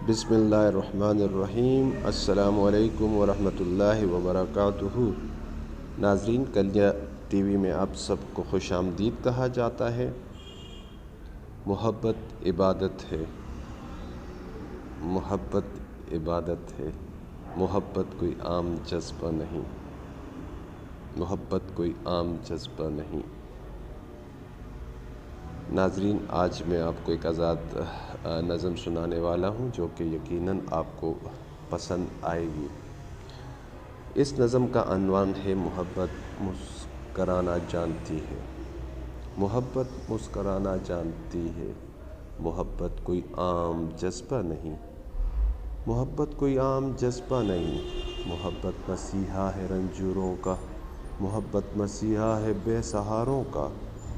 بسم اللہ الرحمن الرحیم۔ السلام علیکم ورحمۃ اللہ وبرکاتہ۔ ناظرین، کلیہ ٹی وی میں آپ سب کو خوش آمدید کہا جاتا ہے۔ محبت عبادت ہے، محبت عبادت ہے، محبت کوئی عام جذبہ نہیں، محبت کوئی عام جذبہ نہیں۔ ناظرین، آج میں آپ کو ایک آزاد نظم سنانے والا ہوں جو کہ یقیناً آپ کو پسند آئے گی۔ اس نظم کا عنوان ہے محبت مسکرانا جانتی ہے، محبت مسکرانا جانتی ہے، محبت کوئی عام جذبہ نہیں، محبت کوئی عام جذبہ نہیں، محبت مسیحا ہے رنجوروں کا، محبت مسیحا ہے بے سہاروں کا،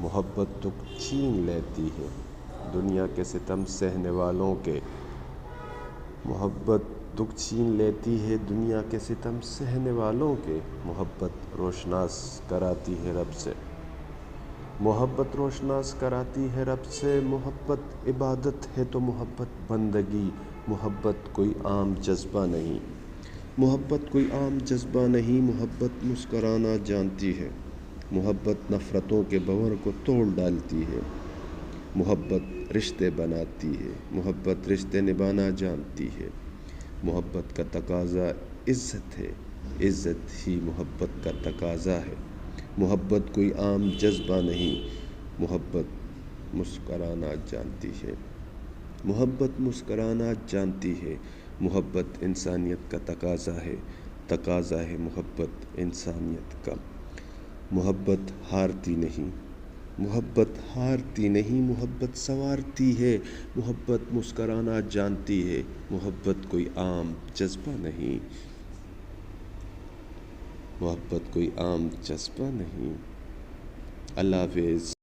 محبت دکھ چھین لیتی ہے دنیا کے ستم سہنے والوں کے، محبت دکھ چھین لیتی ہے دنیا کے ستم سہنے والوں کے، محبت روشناس کراتی ہے رب سے، محبت روشناس کراتی ہے رب سے، محبت عبادت ہے تو محبت بندگی، محبت کوئی عام جذبہ نہیں، محبت کوئی عام جذبہ نہیں، محبت مسکرانا جانتی ہے، محبت نفرتوں کے بھنور کو توڑ ڈالتی ہے، محبت رشتے بناتی ہے، محبت رشتے نبھانا جانتی ہے، محبت کا تقاضا عزت ہے، عزت ہی محبت کا تقاضا ہے، محبت کوئی عام جذبہ نہیں، محبت مسکرانا جانتی ہے، محبت مسکرانا جانتی ہے، محبت انسانیت کا تقاضا ہے، تقاضا ہے محبت انسانیت کا، محبت ہارتی نہیں، محبت ہارتی نہیں، محبت سنوارتی ہے، محبت مسکرانا جانتی ہے، محبت کوئی عام جذبہ نہیں، محبت کوئی عام جذبہ نہیں۔ اللہ حافظ۔